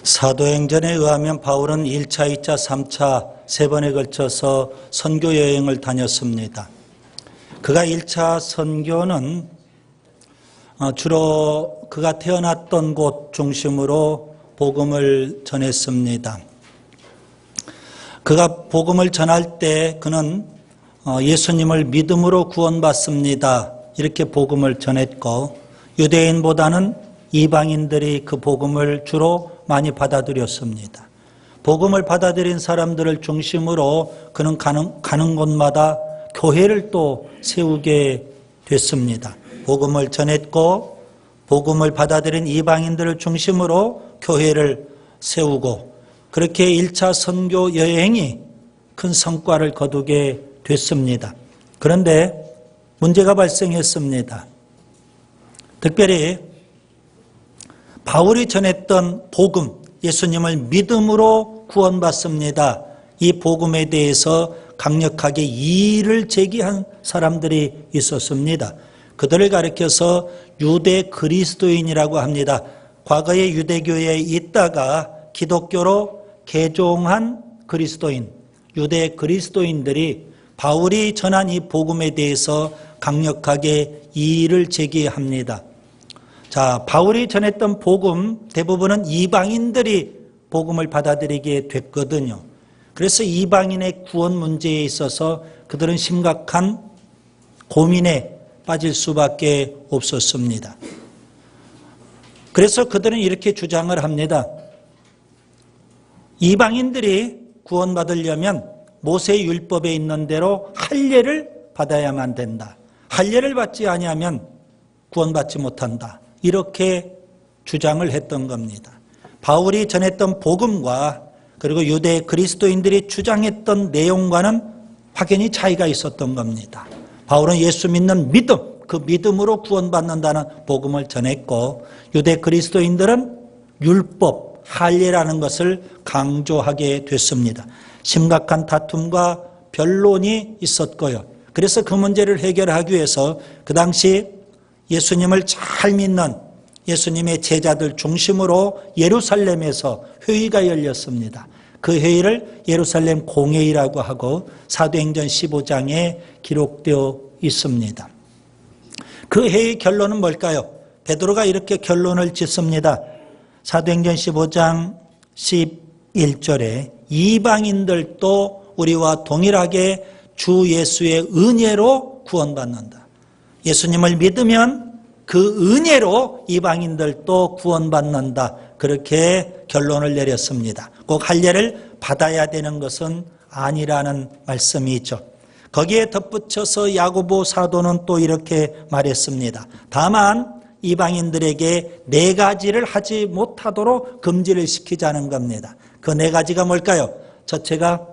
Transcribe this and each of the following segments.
사도행전에 의하면 바울은 1차, 2차, 3차 세 번에 걸쳐서 선교 여행을 다녔습니다. 그가 1차 선교는 주로 그가 태어났던 곳 중심으로 복음을 전했습니다. 그가 복음을 전할 때 그는 예수님을 믿음으로 구원받습니다. 이렇게 복음을 전했고, 유대인보다는 이방인들이 그 복음을 주로 많이 받아들였습니다. 복음을 받아들인 사람들을 중심으로 그는 가는 곳마다 교회를 또 세우게 됐습니다. 복음을 전했고 복음을 받아들인 이방인들을 중심으로 교회를 세우고, 그렇게 1차 선교 여행이 큰 성과를 거두게 됐습니다. 그런데 문제가 발생했습니다. 특별히 바울이 전했던 복음, 예수님을 믿음으로 구원받습니다. 이 복음에 대해서 강력하게 이의를 제기한 사람들이 있었습니다. 그들을 가리켜서 유대 그리스도인이라고 합니다. 과거에 유대교에 있다가 기독교로 개종한 그리스도인, 유대 그리스도인들이 바울이 전한 이 복음에 대해서 강력하게 이의를 제기합니다. 자, 바울이 전했던 복음 대부분은 이방인들이 복음을 받아들이게 됐거든요. 그래서 이방인의 구원 문제에 있어서 그들은 심각한 고민에 빠질 수밖에 없었습니다. 그래서 그들은 이렇게 주장을 합니다. 이방인들이 구원받으려면 모세의 율법에 있는 대로 할례를 받아야만 된다. 할례를 받지 아니하면 구원받지 못한다. 이렇게 주장을 했던 겁니다. 바울이 전했던 복음과 그리고 유대 그리스도인들이 주장했던 내용과는 확연히 차이가 있었던 겁니다. 바울은 예수 믿는 믿음, 그 믿음으로 구원받는다는 복음을 전했고, 유대 그리스도인들은 율법, 할례라는 것을 강조하게 됐습니다. 심각한 다툼과 변론이 있었고요. 그래서 그 문제를 해결하기 위해서 그 당시 예수님을 잘 믿는 예수님의 제자들 중심으로 예루살렘에서 회의가 열렸습니다. 그 회의를 예루살렘 공회의라고 하고 사도행전 15장에 기록되어 있습니다. 그 회의 결론은 뭘까요? 베드로가 이렇게 결론을 짓습니다. 사도행전 15장 11절에 이방인들도 우리와 동일하게 주 예수의 은혜로 구원받는다. 예수님을 믿으면 그 은혜로 이방인들도 구원받는다. 그렇게 결론을 내렸습니다. 꼭 할례를 받아야 되는 것은 아니라는 말씀이죠. 거기에 덧붙여서 야고보 사도는 또 이렇게 말했습니다. 다만 이방인들에게 4가지를 하지 못하도록 금지를 시키자는 겁니다. 그 4가지가 뭘까요? 첫째가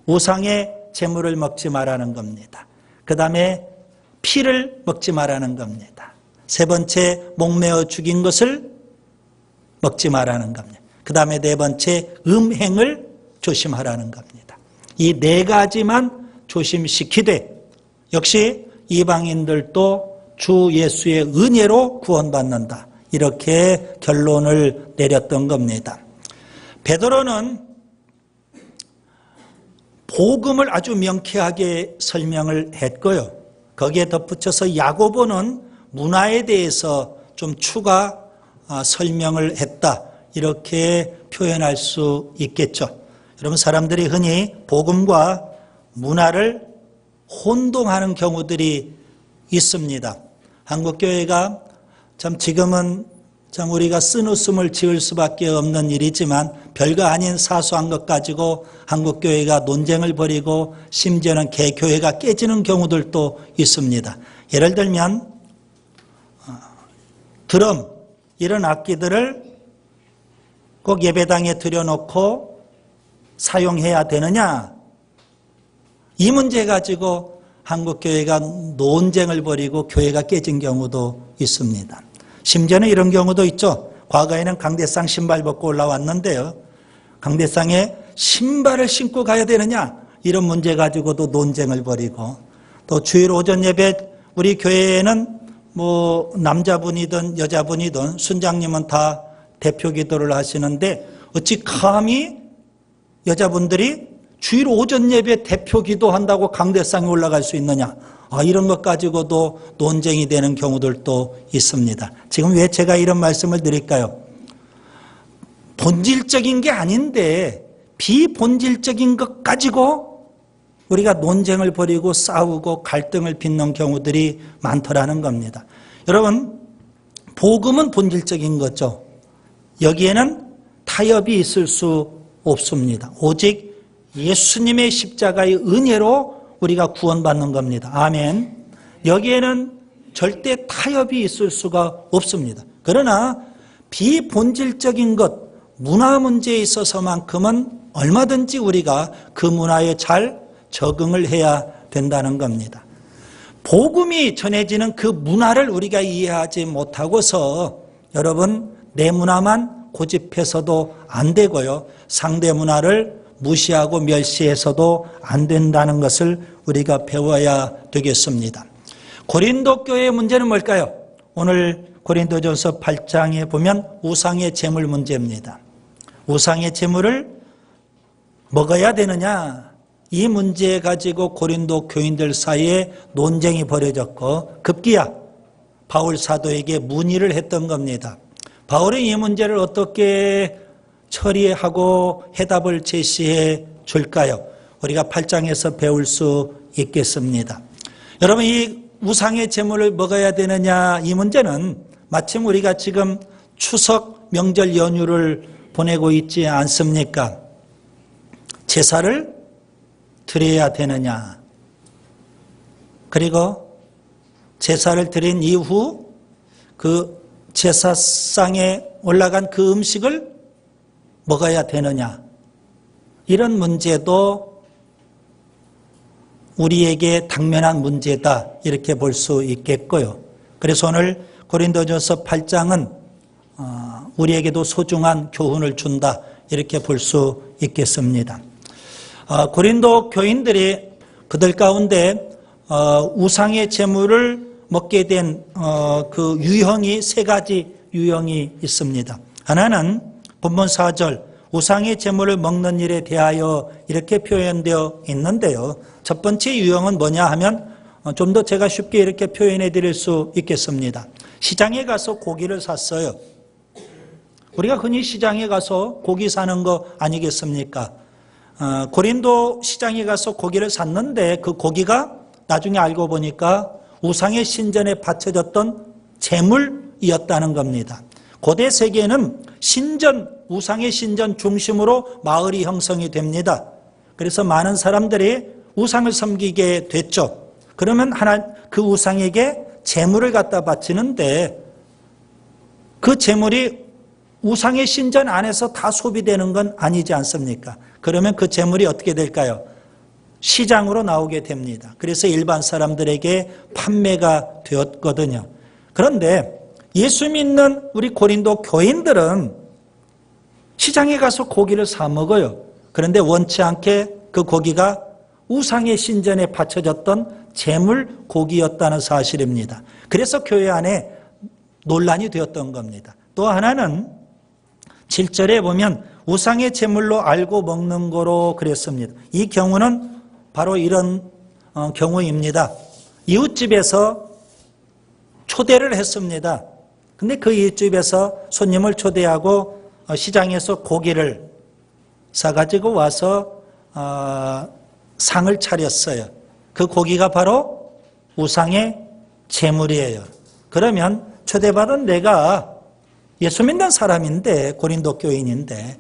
우상의 제물을 먹지 말라는 겁니다. 그 다음에 피를 먹지 말라는 겁니다. 세 번째, 목매어 죽인 것을 먹지 말라는 겁니다. 그 다음에 4번째, 음행을 조심하라는 겁니다. 이 4가지만 조심시키되 역시 이방인들도 주 예수의 은혜로 구원받는다. 이렇게 결론을 내렸던 겁니다. 베드로는 복음을 아주 명쾌하게 설명을 했고요. 거기에 덧붙여서 야고보는 문화에 대해서 좀 추가 설명을 했다. 이렇게 표현할 수 있겠죠. 여러분, 사람들이 흔히 복음과 문화를 혼동하는 경우들이 있습니다. 한국교회가 참 지금은 참 우리가 쓴웃음을 지을 수밖에 없는 일이지만 별거 아닌 사소한 것 가지고 한국교회가 논쟁을 벌이고 심지어는 개교회가 깨지는 경우들도 있습니다. 예를 들면 드럼, 이런 악기들을 꼭 예배당에 들여놓고 사용해야 되느냐, 이 문제 가지고 한국교회가 논쟁을 벌이고 교회가 깨진 경우도 있습니다. 심지어는 이런 경우도 있죠. 과거에는 강대상 신발 벗고 올라왔는데요, 강대상에 신발을 신고 가야 되느냐, 이런 문제 가지고도 논쟁을 벌이고, 또 주일 오전 예배 우리 교회에는 남자분이든 여자분이든 순장님은 다 대표 기도를 하시는데 어찌 감히 여자분들이 주일 오전 예배 대표 기도한다고 강대상에 올라갈 수 있느냐. 이런 것 가지고도 논쟁이 되는 경우들도 있습니다. 지금 왜 제가 이런 말씀을 드릴까요? 본질적인 게 아닌데 비본질적인 것 가지고 우리가 논쟁을 벌이고 싸우고 갈등을 빚는 경우들이 많더라는 겁니다. 여러분, 복음은 본질적인 거죠. 여기에는 타협이 있을 수 없습니다. 오직 예수님의 십자가의 은혜로 우리가 구원받는 겁니다. 아멘. 여기에는 절대 타협이 있을 수가 없습니다. 그러나 비본질적인 것, 문화 문제에 있어서만큼은 얼마든지 우리가 그 문화에 잘 적응을 해야 된다는 겁니다. 복음이 전해지는 그 문화를 우리가 이해하지 못하고서 여러분 내 문화만 고집해서도 안 되고요. 상대 문화를 무시하고 멸시해서도 안 된다는 것을 우리가 배워야 되겠습니다. 고린도 교회의 문제는 뭘까요? 오늘 고린도전서 8장에 보면 우상의 제물 문제입니다. 우상의 제물을 먹어야 되느냐? 이 문제 가지고 고린도 교인들 사이에 논쟁이 벌어졌고 급기야 바울 사도에게 문의를 했던 겁니다. 바울은 이 문제를 어떻게 처리하고 해답을 제시해 줄까요? 우리가 8장에서 배울 수 있겠습니다. 여러분, 이 우상의 제물을 먹어야 되느냐 이 문제는 마침 우리가 지금 추석 명절 연휴를 보내고 있지 않습니까? 제사를 드려야 되느냐, 그리고 제사를 드린 이후 그 제사상에 올라간 그 음식을 먹어야 되느냐, 이런 문제도 우리에게 당면한 문제다 이렇게 볼 수 있겠고요. 그래서 오늘 고린도전서 8장은 우리에게도 소중한 교훈을 준다 이렇게 볼 수 있겠습니다. 고린도 교인들이 그들 가운데 우상의 제물을 먹게 된 그 유형이 세 가지 유형이 있습니다. 하나는 본문 4절 우상의 제물을 먹는 일에 대하여 이렇게 표현되어 있는데요. 첫 번째 유형은 뭐냐 하면 좀 더 제가 쉽게 이렇게 표현해 드릴 수 있겠습니다. 시장에 가서 고기를 샀어요. 우리가 흔히 시장에 가서 고기 사는 거 아니겠습니까? 고린도 시장에 가서 고기를 샀는데 그 고기가 나중에 알고 보니까 우상의 신전에 바쳐졌던 제물이었다는 겁니다. 고대 세계는 우상의 신전 중심으로 마을이 형성이 됩니다. 그래서 많은 사람들이 우상을 섬기게 됐죠. 그러면 그 우상에게 제물을 갖다 바치는데 그 제물이 우상의 신전 안에서 다 소비되는 건 아니지 않습니까? 그러면 그 제물이 어떻게 될까요? 시장으로 나오게 됩니다. 그래서 일반 사람들에게 판매가 되었거든요. 그런데 예수 믿는 우리 고린도 교인들은 시장에 가서 고기를 사 먹어요. 그런데 원치 않게 그 고기가 우상의 신전에 바쳐졌던 제물 고기였다는 사실입니다. 그래서 교회 안에 논란이 되었던 겁니다. 또 하나는 7절에 보면 우상의 제물로 알고 먹는 거로 그랬습니다. 이 경우는 바로 이런 경우입니다. 이웃집에서 초대를 했습니다. 근데 그 이웃집에서 손님을 초대하고 시장에서 고기를 사가지고 와서 상을 차렸어요. 그 고기가 바로 우상의 제물이에요. 그러면 초대받은 내가 예수 믿는 사람인데 고린도 교인인데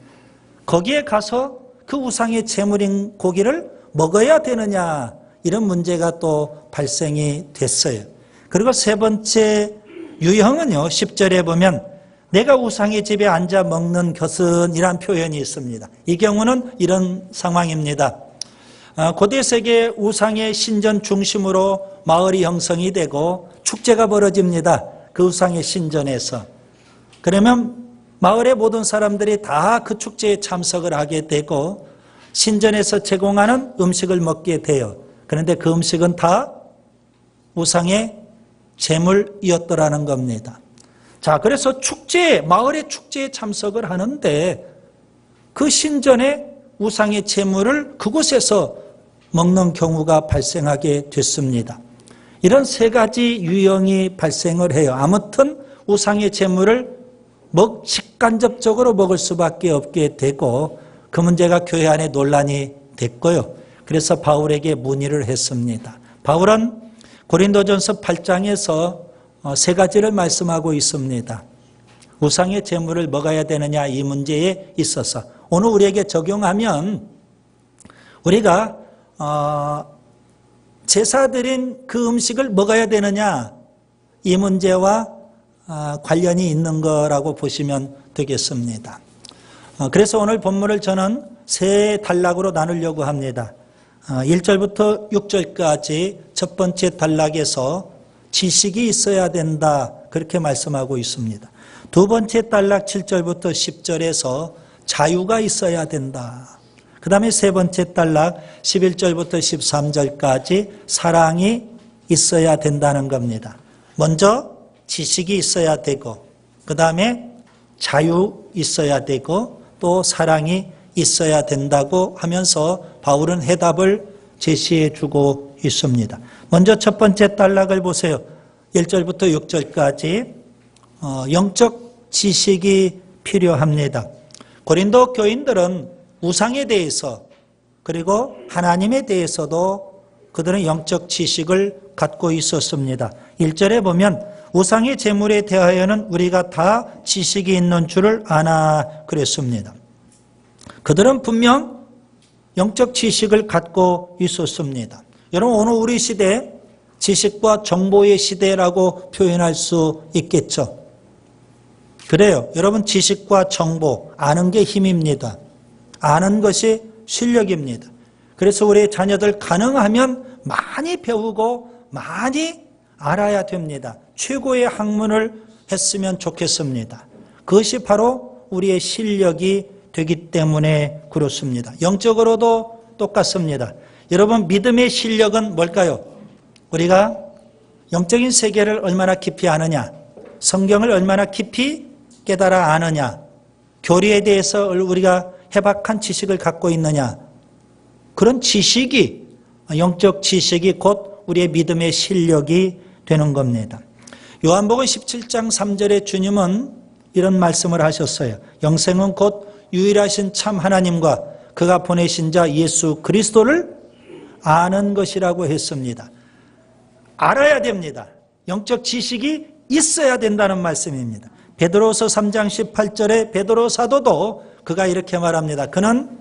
거기에 가서 그 우상의 제물인 고기를 먹어야 되느냐 이런 문제가 또 발생이 됐어요. 그리고 세 번째 유형은요 10절에 보면 내가 우상의 집에 앉아 먹는 것은 이란 표현이 있습니다. 이 경우는 이런 상황입니다. 고대 세계 우상의 신전 중심으로 마을이 형성이 되고 축제가 벌어집니다. 그 우상의 신전에서. 그러면 마을의 모든 사람들이 다 그 축제에 참석을 하게 되고 신전에서 제공하는 음식을 먹게 돼요. 그런데 그 음식은 다 우상의 제물이었더라는 겁니다. 자, 그래서 마을의 축제에 참석을 하는데 그 신전에 우상의 제물을 그곳에서 먹는 경우가 발생하게 됐습니다. 이런 세 가지 유형이 발생을 해요. 아무튼 우상의 제물을 직간접적으로 먹을 수밖에 없게 되고 그 문제가 교회 안에 논란이 됐고요. 그래서 바울에게 문의를 했습니다. 바울은 고린도전서 8장에서 세 가지를 말씀하고 있습니다. 우상의 제물을 먹어야 되느냐 이 문제에 있어서 오늘 우리에게 적용하면 우리가 제사드린 그 음식을 먹어야 되느냐 이 문제와 관련이 있는 거라고 보시면 되겠습니다. 그래서 오늘 본문을 저는 세 단락으로 나누려고 합니다. 1절부터 6절까지 첫 번째 단락에서 지식이 있어야 된다 그렇게 말씀하고 있습니다. 두 번째 단락 7절부터 10절에서 자유가 있어야 된다. 그 다음에 세 번째 단락 11절부터 13절까지 사랑이 있어야 된다는 겁니다. 먼저 지식이 있어야 되고 그 다음에 자유 있어야 되고 또 사랑이 있어야 된다고 하면서 바울은 해답을 제시해 주고 있습니다. 먼저 첫 번째 단락을 보세요. 1절부터 6절까지 영적 지식이 필요합니다. 고린도 교인들은 우상에 대해서 그리고 하나님에 대해서도 그들은 영적 지식을 갖고 있었습니다. 1절에 보면 우상의 제물에 대하여는 우리가 다 지식이 있는 줄을 아나 그랬습니다. 그들은 분명 영적 지식을 갖고 있었습니다. 여러분 오늘 우리 시대 지식과 정보의 시대라고 표현할 수 있겠죠. 그래요. 여러분 지식과 정보 아는 게 힘입니다. 아는 것이 실력입니다. 그래서 우리 자녀들 가능하면 많이 배우고 많이 알아야 됩니다. 최고의 학문을 했으면 좋겠습니다. 그것이 바로 우리의 실력이 되기 때문에 그렇습니다. 영적으로도 똑같습니다. 여러분 믿음의 실력은 뭘까요? 우리가 영적인 세계를 얼마나 깊이 아느냐, 성경을 얼마나 깊이 깨달아 아느냐, 교리에 대해서 우리가 해박한 지식을 갖고 있느냐, 그런 지식이 영적 지식이 곧 우리의 믿음의 실력이 되는 겁니다. 요한복음 17장 3절에 주님은 이런 말씀을 하셨어요. 영생은 곧 유일하신 참 하나님과 그가 보내신 자 예수 그리스도를 아는 것이라고 했습니다. 알아야 됩니다. 영적 지식이 있어야 된다는 말씀입니다. 베드로서 3장 18절에 베드로 사도도 그가 이렇게 말합니다. 그는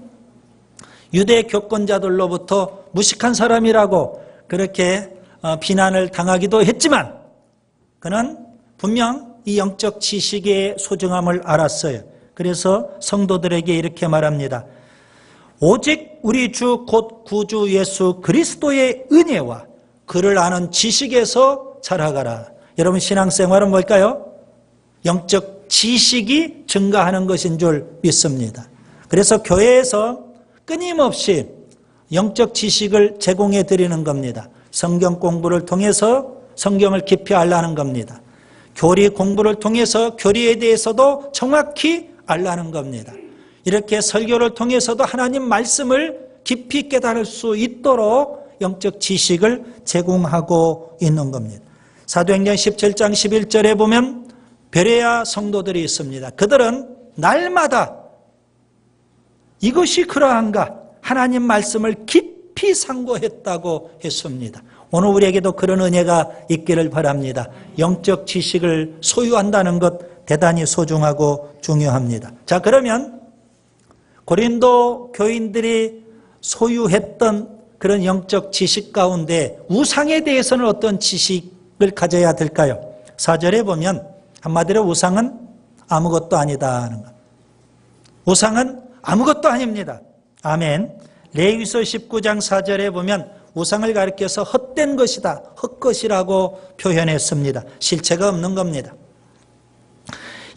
유대 교권자들로부터 무식한 사람이라고 그렇게 비난을 당하기도 했지만 그는 분명 이 영적 지식의 소중함을 알았어요. 그래서 성도들에게 이렇게 말합니다. 오직 우리 주 곧 구주 예수 그리스도의 은혜와 그를 아는 지식에서 자라가라. 여러분 신앙생활은 뭘까요? 영적 지식이 증가하는 것인 줄 믿습니다. 그래서 교회에서 끊임없이 영적 지식을 제공해 드리는 겁니다. 성경 공부를 통해서 성경을 깊이 알라는 겁니다. 교리 공부를 통해서 교리에 대해서도 정확히 알라는 겁니다. 이렇게 설교를 통해서도 하나님 말씀을 깊이 깨달을 수 있도록 영적 지식을 제공하고 있는 겁니다. 사도행전 17장 11절에 보면 베레아 성도들이 있습니다. 그들은 날마다 이것이 그러한가 하나님 말씀을 깊이 상고했다고 했습니다. 오늘 우리에게도 그런 은혜가 있기를 바랍니다. 영적 지식을 소유한다는 것 대단히 소중하고 중요합니다. 자, 그러면 고린도 교인들이 소유했던 그런 영적 지식 가운데 우상에 대해서는 어떤 지식을 가져야 될까요? 4절에 보면 한마디로 우상은 아무것도 아니다 하는 것. 우상은 아무것도 아닙니다. 아멘. 레위기서 19장 4절에 보면 우상을 가리켜서 헛된 것이다, 헛것이라고 표현했습니다. 실체가 없는 겁니다.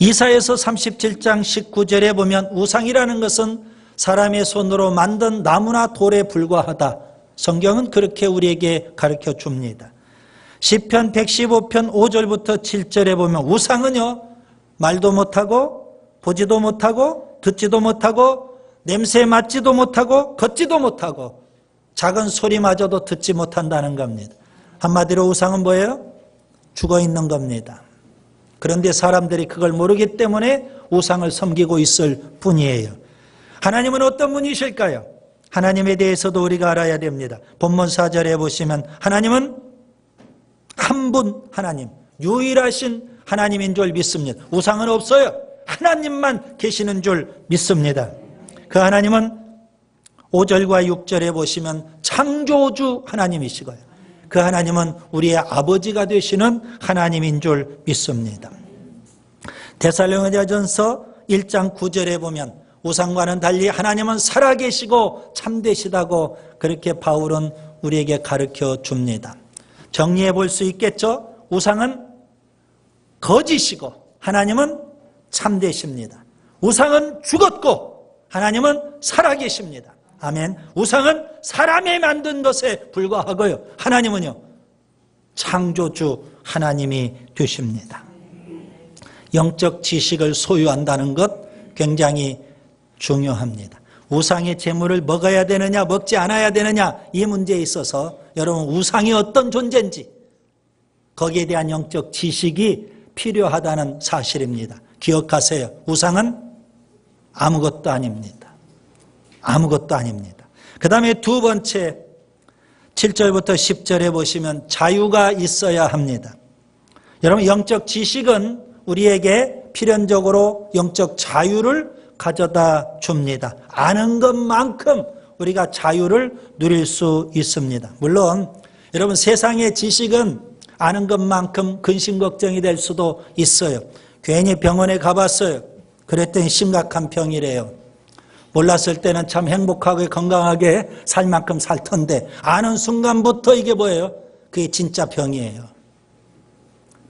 이사야서 37장 19절에 보면 우상이라는 것은 사람의 손으로 만든 나무나 돌에 불과하다. 성경은 그렇게 우리에게 가르쳐 줍니다. 시편 115편 5절부터 7절에 보면 우상은요 말도 못하고 보지도 못하고 듣지도 못하고 냄새 맡지도 못하고 걷지도 못하고 작은 소리마저도 듣지 못한다는 겁니다. 한마디로 우상은 뭐예요? 죽어 있는 겁니다. 그런데 사람들이 그걸 모르기 때문에 우상을 섬기고 있을 뿐이에요. 하나님은 어떤 분이실까요? 하나님에 대해서도 우리가 알아야 됩니다. 본문 4절에 보시면 하나님은 한 분 하나님, 유일하신 하나님인 줄 믿습니다. 우상은 없어요. 하나님만 계시는 줄 믿습니다. 그 하나님은 5절과 6절에 보시면 창조주 하나님이시고요. 그 하나님은 우리의 아버지가 되시는 하나님인 줄 믿습니다. 데살로니가전서 1장 9절에 보면 우상과는 달리 하나님은 살아계시고 참되시다고 그렇게 바울은 우리에게 가르쳐 줍니다. 정리해 볼 수 있겠죠? 우상은 거짓이고 하나님은 참되십니다. 우상은 죽었고 하나님은 살아계십니다. 아멘. 우상은 사람이 만든 것에 불과하고요. 하나님은요, 창조주 하나님이 되십니다. 영적 지식을 소유한다는 것 굉장히 중요합니다. 우상의 제물을 먹어야 되느냐 먹지 않아야 되느냐 이 문제에 있어서 여러분 우상이 어떤 존재인지 거기에 대한 영적 지식이 필요하다는 사실입니다. 기억하세요. 우상은 아무것도 아닙니다. 아무것도 아닙니다. 그 다음에 두 번째 7절부터 10절에 보시면 자유가 있어야 합니다. 여러분 영적 지식은 우리에게 필연적으로 영적 자유를 가져다 줍니다. 아는 것만큼 우리가 자유를 누릴 수 있습니다. 물론 여러분 세상의 지식은 아는 것만큼 근심 걱정이 될 수도 있어요. 괜히 병원에 가봤어요. 그랬더니 심각한 병이래요. 몰랐을 때는 참 행복하게 건강하게 살 만큼 살 텐데 아는 순간부터 이게 뭐예요? 그게 진짜 병이에요.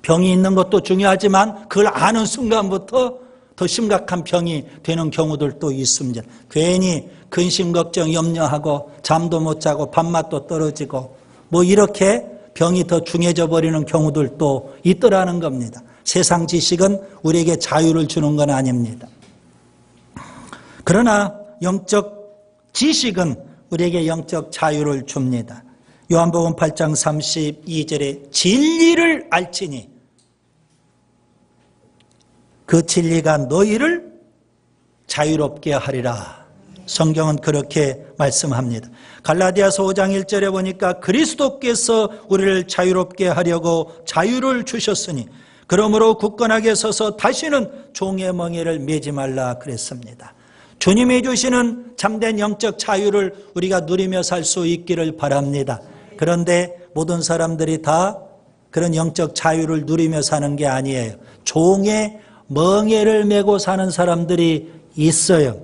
병이 있는 것도 중요하지만 그걸 아는 순간부터 더 심각한 병이 되는 경우들도 있습니다. 괜히 근심 걱정 염려하고 잠도 못 자고 밥맛도 떨어지고 뭐 이렇게 병이 더 중해져 버리는 경우들도 있더라는 겁니다. 세상 지식은 우리에게 자유를 주는 건 아닙니다. 그러나 영적 지식은 우리에게 영적 자유를 줍니다. 요한복음 8장 32절에 진리를 알지니 그 진리가 너희를 자유롭게 하리라. 성경은 그렇게 말씀합니다. 갈라디아서 5장 1절에 보니까 그리스도께서 우리를 자유롭게 하려고 자유를 주셨으니 그러므로 굳건하게 서서 다시는 종의 멍에를 매지 말라 그랬습니다. 주님이 주시는 참된 영적 자유를 우리가 누리며 살 수 있기를 바랍니다. 그런데 모든 사람들이 다 그런 영적 자유를 누리며 사는 게 아니에요. 종의 멍에를 메고 사는 사람들이 있어요.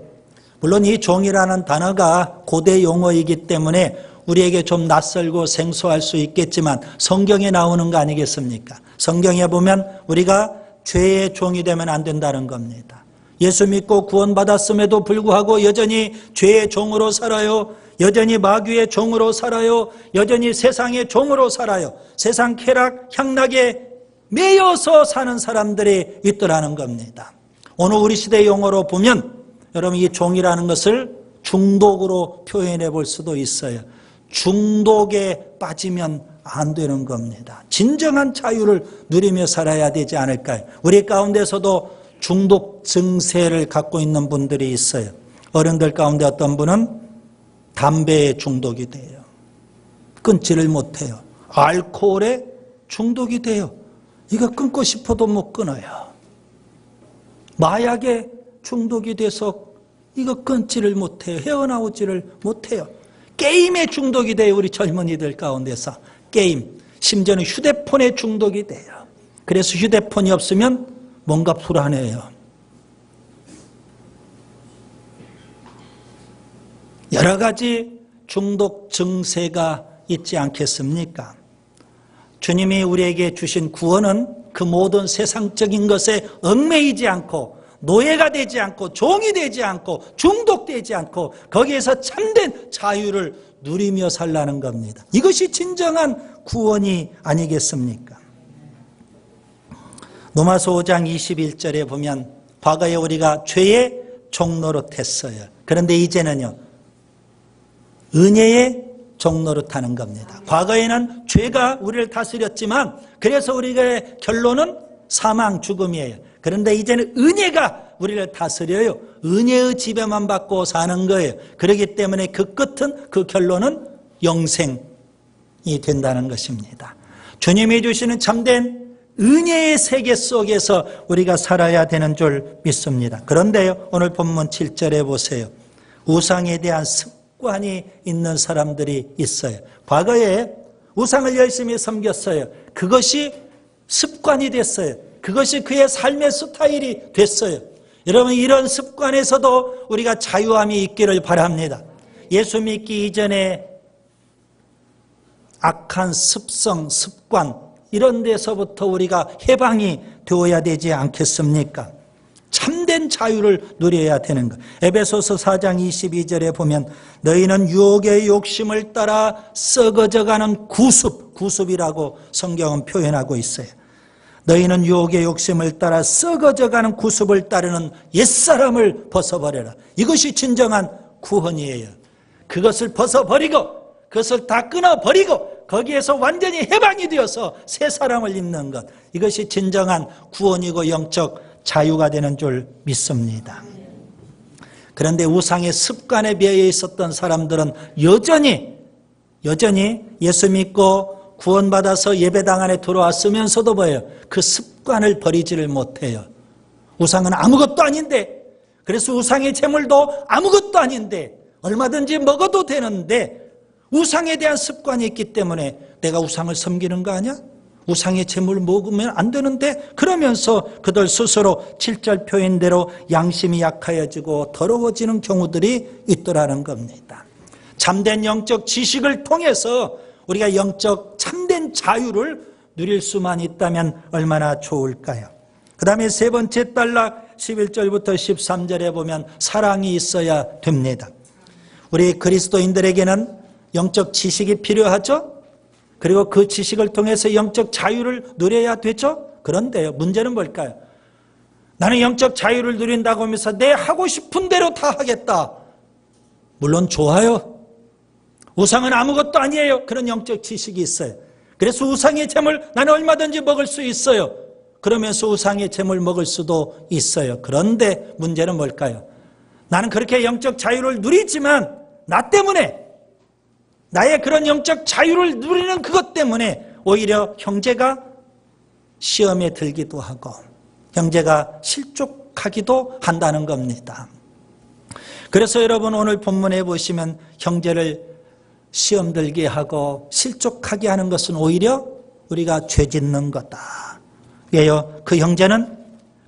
물론 이 종이라는 단어가 고대 용어이기 때문에 우리에게 좀 낯설고 생소할 수 있겠지만 성경에 나오는 거 아니겠습니까? 성경에 보면 우리가 죄의 종이 되면 안 된다는 겁니다. 예수 믿고 구원받았음에도 불구하고 여전히 죄의 종으로 살아요. 여전히 마귀의 종으로 살아요. 여전히 세상의 종으로 살아요. 세상 쾌락, 향락에 매여서 사는 사람들이 있더라는 겁니다. 오늘 우리 시대 용어로 보면 여러분 이 종이라는 것을 중독으로 표현해 볼 수도 있어요. 중독에 빠지면 안 되는 겁니다. 진정한 자유를 누리며 살아야 되지 않을까요? 우리 가운데서도 중독 증세를 갖고 있는 분들이 있어요. 어른들 가운데 어떤 분은 담배에 중독이 돼요. 끊지를 못해요. 알코올에 중독이 돼요. 이거 끊고 싶어도 못 끊어요. 마약에 중독이 돼서 이거 끊지를 못해요. 헤어나오지를 못해요. 게임에 중독이 돼요. 우리 젊은이들 가운데서 게임, 심지어는 휴대폰에 중독이 돼요. 그래서 휴대폰이 없으면 뭔가 불안해요. 여러 가지 중독 증세가 있지 않겠습니까? 주님이 우리에게 주신 구원은 그 모든 세상적인 것에 얽매이지 않고 노예가 되지 않고 종이 되지 않고 중독되지 않고 거기에서 참된 자유를 누리며 살라는 겁니다. 이것이 진정한 구원이 아니겠습니까? 로마서 5장 21절에 보면 과거에 우리가 죄의 종노릇했어요. 그런데 이제는요, 은혜의 종노릇하는 겁니다. 과거에는 죄가 우리를 다스렸지만 그래서 우리의 결론은 사망, 죽음이에요. 그런데 이제는 은혜가 우리를 다스려요. 은혜의 지배만 받고 사는 거예요. 그렇기 때문에 그 끝은, 그 결론은 영생이 된다는 것입니다. 주님이 주시는 참된 은혜의 세계 속에서 우리가 살아야 되는 줄 믿습니다. 그런데요, 오늘 본문 7절에 보세요. 우상에 대한 습관이 있는 사람들이 있어요. 과거에 우상을 열심히 섬겼어요. 그것이 습관이 됐어요. 그것이 그의 삶의 스타일이 됐어요. 여러분, 이런 습관에서도 우리가 자유함이 있기를 바랍니다. 예수 믿기 이전에 악한 습성, 습관 이런 데서부터 우리가 해방이 되어야 되지 않겠습니까? 참된 자유를 누려야 되는 것. 에베소서 4장 22절에 보면 너희는 유혹의 욕심을 따라 썩어져가는 구습이라고 성경은 표현하고 있어요. 너희는 유혹의 욕심을 따라 썩어져가는 구습을 따르는 옛사람을 벗어버려라. 이것이 진정한 구원이에요. 그것을 벗어버리고 그것을 다 끊어버리고 거기에서 완전히 해방이 되어서 새 사람을 입는 것. 이것이 진정한 구원이고 영적 자유가 되는 줄 믿습니다. 그런데 우상의 습관에 매여 있었던 사람들은 여전히 예수 믿고 구원받아서 예배당 안에 들어왔으면서도 뭐예요? 그 습관을 버리지를 못해요. 우상은 아무것도 아닌데, 그래서 우상의 제물도 아무것도 아닌데 얼마든지 먹어도 되는데 우상에 대한 습관이 있기 때문에 내가 우상을 섬기는 거 아니야? 우상의 제물을 먹으면 안 되는데, 그러면서 그들 스스로 7절 표현대로 양심이 약하여지고 더러워지는 경우들이 있더라는 겁니다. 참된 영적 지식을 통해서 우리가 영적 참된 자유를 누릴 수만 있다면 얼마나 좋을까요? 그 다음에 세 번째 단락 11절부터 13절에 보면 사랑이 있어야 됩니다. 우리 그리스도인들에게는 영적 지식이 필요하죠? 그리고 그 지식을 통해서 영적 자유를 누려야 되죠? 그런데요, 문제는 뭘까요? 나는 영적 자유를 누린다고 하면서 내 하고 싶은 대로 다 하겠다. 물론 좋아요. 우상은 아무것도 아니에요. 그런 영적 지식이 있어요. 그래서 우상의 제물 나는 얼마든지 먹을 수 있어요. 그러면서 우상의 제물 먹을 수도 있어요. 그런데 문제는 뭘까요? 나는 그렇게 영적 자유를 누리지만 나 때문에, 나의 그런 영적 자유를 누리는 그것 때문에 오히려 형제가 시험에 들기도 하고 형제가 실족하기도 한다는 겁니다. 그래서 여러분, 오늘 본문에 보시면 형제를 시험 들게 하고 실족하게 하는 것은 오히려 우리가 죄 짓는 거다. 왜요? 그 형제는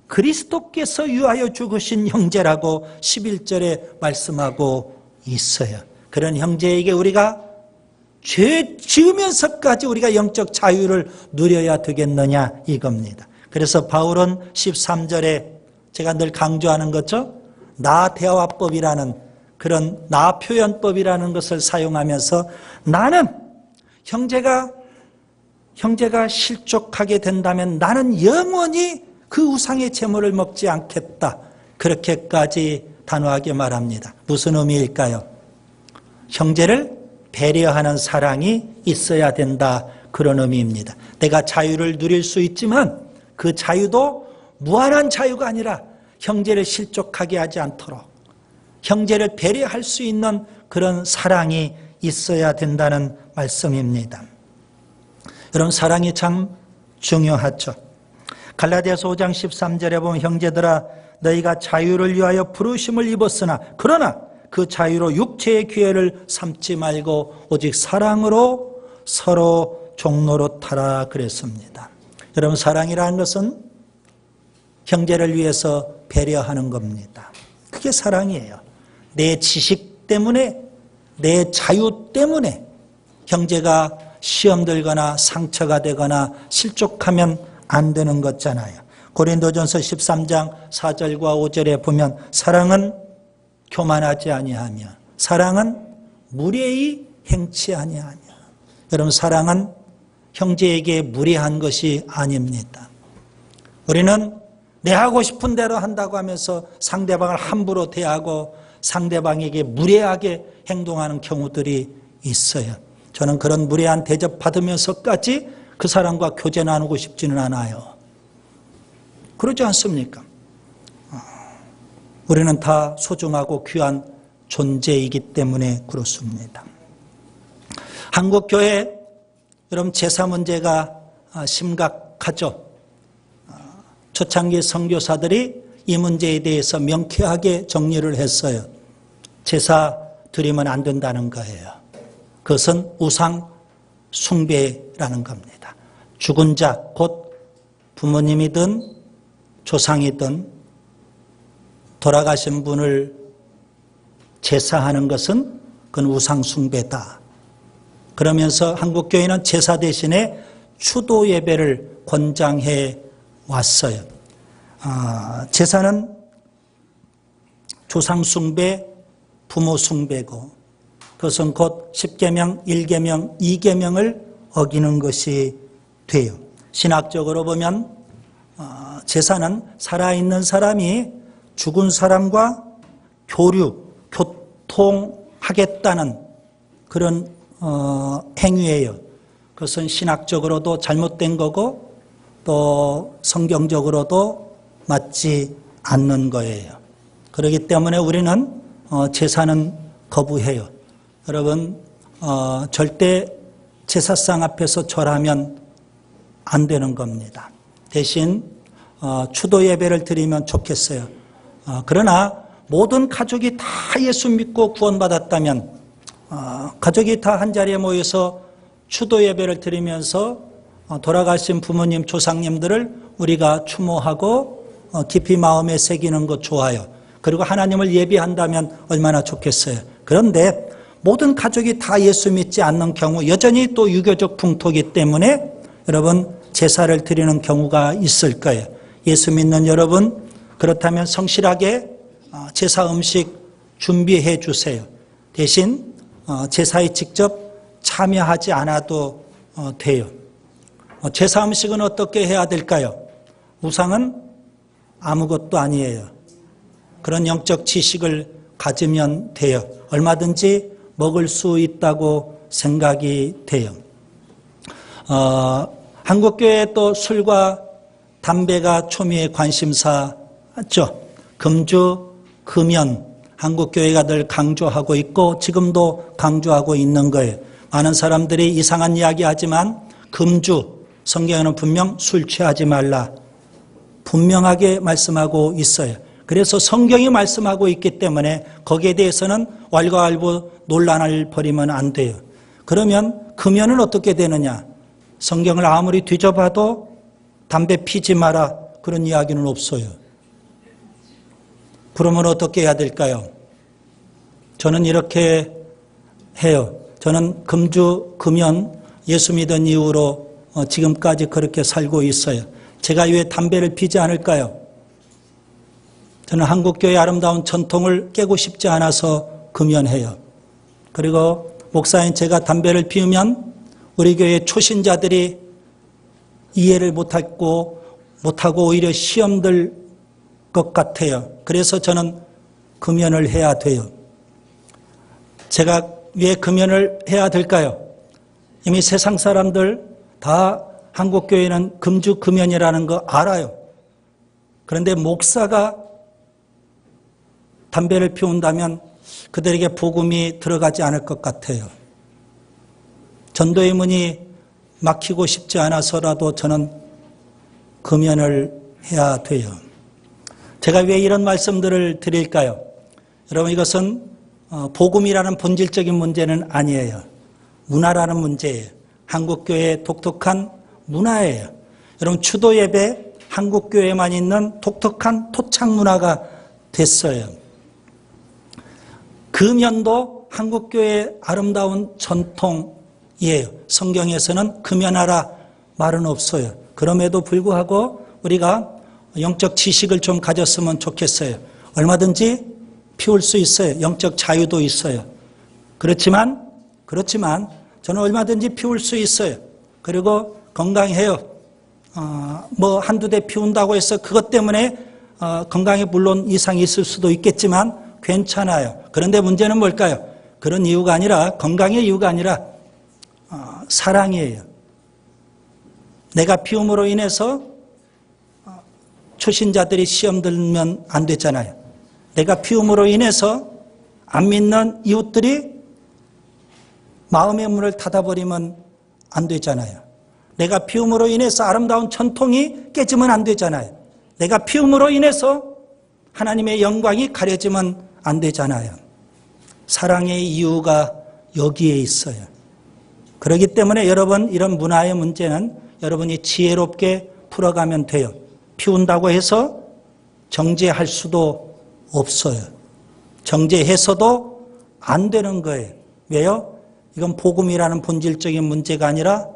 그리스도께서 위하여 죽으신 형제라고 11절에 말씀하고 있어요. 그런 형제에게 우리가 죄 지으면서까지 우리가 영적 자유를 누려야 되겠느냐, 이겁니다. 그래서 바울은 13절에 제가 늘 강조하는 거죠. 나 대화법이라는 그런 나 표현법이라는 것을 사용하면서 나는 형제가 실족하게 된다면 나는 영원히 그 우상의 제물을 먹지 않겠다. 그렇게까지 단호하게 말합니다. 무슨 의미일까요? 형제를 배려하는 사랑이 있어야 된다, 그런 의미입니다. 내가 자유를 누릴 수 있지만 그 자유도 무한한 자유가 아니라 형제를 실족하게 하지 않도록 형제를 배려할 수 있는 그런 사랑이 있어야 된다는 말씀입니다. 여러분, 사랑이 참 중요하죠. 갈라디아서 5장 13절에 보면 형제들아 너희가 자유를 위하여 부르심을 입었으나 그러나 그 자유로 육체의 기회를 삼지 말고 오직 사랑으로 서로 종노릇하라 그랬습니다. 여러분, 사랑이라는 것은 형제를 위해서 배려하는 겁니다. 그게 사랑이에요. 내 지식 때문에, 내 자유 때문에 형제가 시험 들거나 상처가 되거나 실족하면 안 되는 거잖아요. 고린도전서 13장 4절과 5절에 보면 사랑은 교만하지 아니하며 사랑은 무례히 행치 아니하며. 여러분, 사랑은 형제에게 무례한 것이 아닙니다. 우리는 내 하고 싶은 대로 한다고 하면서 상대방을 함부로 대하고 상대방에게 무례하게 행동하는 경우들이 있어요. 저는 그런 무례한 대접 받으면서까지 그 사람과 교제 나누고 싶지는 않아요. 그러지 않습니까? 우리는 다 소중하고 귀한 존재이기 때문에 그렇습니다. 한국교회 여러분 제사 문제가 심각하죠. 초창기 선교사들이 이 문제에 대해서 명쾌하게 정리를 했어요. 제사 드리면 안 된다는 거예요. 그것은 우상 숭배라는 겁니다. 죽은 자, 곧 부모님이든 조상이든 돌아가신 분을 제사하는 것은 그건 우상 숭배다. 그러면서 한국교회는 제사 대신에 추도 예배를 권장해 왔어요. 제사는 조상 숭배, 부모 숭배고 그것은 곧 10계명, 1계명, 2계명을 어기는 것이 돼요. 신학적으로 보면 제사는 살아있는 사람이 죽은 사람과 교통하겠다는 그런 행위예요. 그것은 신학적으로도 잘못된 거고 또 성경적으로도 맞지 않는 거예요. 그렇기 때문에 우리는 제사는 거부해요. 여러분 절대 제사상 앞에서 절하면 안 되는 겁니다. 대신 추도 예배를 드리면 좋겠어요. 그러나 모든 가족이 다 예수 믿고 구원받았다면 가족이 다 한자리에 모여서 추도 예배를 드리면서 돌아가신 부모님, 조상님들을 우리가 추모하고 깊이 마음에 새기는 것 좋아요. 그리고 하나님을 예비한다면 얼마나 좋겠어요. 그런데 모든 가족이 다 예수 믿지 않는 경우 여전히 또 유교적 풍토이기 때문에 여러분 제사를 드리는 경우가 있을 거예요. 예수 믿는 여러분 그렇다면 성실하게 제사 음식 준비해 주세요. 대신 제사에 직접 참여하지 않아도 돼요. 제사 음식은 어떻게 해야 될까요? 우상은 아무것도 아니에요. 그런 영적 지식을 가지면 돼요. 얼마든지 먹을 수 있다고 생각이 돼요. 한국교회 또 술과 담배가 초미의 관심사죠. 금주, 금연, 한국교회가 늘 강조하고 있고 지금도 강조하고 있는 거예요. 많은 사람들이 이상한 이야기 하지만 금주, 성경에는 분명 술 취하지 말라 분명하게 말씀하고 있어요. 그래서 성경이 말씀하고 있기 때문에 거기에 대해서는 왈가왈부 논란을 벌이면 안 돼요. 그러면 금연은 어떻게 되느냐? 성경을 아무리 뒤져봐도 담배 피지 마라 그런 이야기는 없어요. 그러면 어떻게 해야 될까요? 저는 이렇게 해요. 저는 금주, 금연 예수 믿은 이후로 지금까지 그렇게 살고 있어요. 제가 왜 담배를 피지 않을까요? 저는 한국교회의 아름다운 전통을 깨고 싶지 않아서 금연해요. 그리고 목사인 제가 담배를 피우면 우리 교회 초신자들이 이해를 못하고 오히려 시험 들 것 같아요. 그래서 저는 금연을 해야 돼요. 제가 왜 금연을 해야 될까요? 이미 세상 사람들 다 한국교회는 금주 금연이라는 거 알아요. 그런데 목사가 담배를 피운다면 그들에게 복음이 들어가지 않을 것 같아요. 전도의 문이 막히고 싶지 않아서라도 저는 금연을 해야 돼요. 제가 왜 이런 말씀들을 드릴까요? 여러분 이것은 복음이라는 본질적인 문제는 아니에요. 문화라는 문제예요. 한국교회의 독특한 문화예요. 여러분 추도 예배 한국교회에만 있는 독특한 토착 문화가 됐어요. 금연도 한국교회의 아름다운 전통이에요. 성경에서는 금연하라 말은 없어요. 그럼에도 불구하고 우리가 영적 지식을 좀 가졌으면 좋겠어요. 얼마든지 피울 수 있어요. 영적 자유도 있어요. 그렇지만 저는 얼마든지 피울 수 있어요. 그리고 건강해요. 뭐 한두 대 피운다고 해서 그것 때문에 건강에 물론 이상이 있을 수도 있겠지만 괜찮아요. 그런데 문제는 뭘까요? 그런 이유가 아니라, 건강의 이유가 아니라 사랑이에요. 내가 피움으로 인해서 초신자들이 시험 들면 안 되잖아요. 내가 피움으로 인해서 안 믿는 이웃들이 마음의 문을 닫아버리면 안 되잖아요. 내가 피움으로 인해서 아름다운 전통이 깨지면 안 되잖아요. 내가 피움으로 인해서 하나님의 영광이 가려지면 안 되잖아요. 사랑의 이유가 여기에 있어요. 그렇기 때문에 여러분, 이런 문화의 문제는 여러분이 지혜롭게 풀어가면 돼요. 피운다고 해서 정죄할 수도 없어요. 정죄해서도 안 되는 거예요. 왜요? 이건 복음이라는 본질적인 문제가 아니라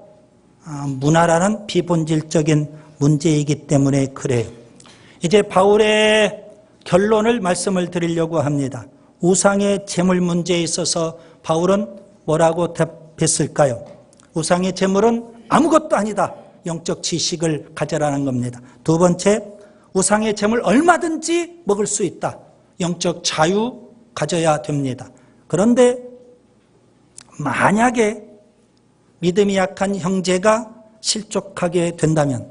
문화라는 비본질적인 문제이기 때문에 그래요. 이제 바울의 결론을 말씀을 드리려고 합니다. 우상의 제물 문제에 있어서 바울은 뭐라고 답했을까요? 우상의 제물은 아무것도 아니다. 영적 지식을 가져라는 겁니다. 두 번째, 우상의 제물 얼마든지 먹을 수 있다. 영적 자유 가져야 됩니다. 그런데 만약에 믿음이 약한 형제가 실족하게 된다면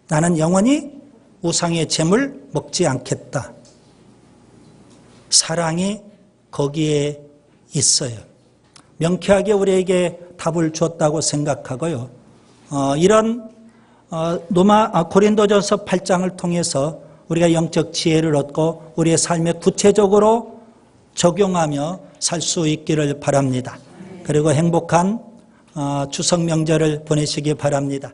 나는 영원히 우상의 제물 먹지 않겠다. 사랑이 거기에 있어요. 명쾌하게 우리에게 답을 줬다고 생각하고요. 이런 고린도전서 8장을 통해서 우리가 영적 지혜를 얻고 우리의 삶에 구체적으로 적용하며 살 수 있기를 바랍니다. 그리고 행복한 추석 명절을 보내시기 바랍니다.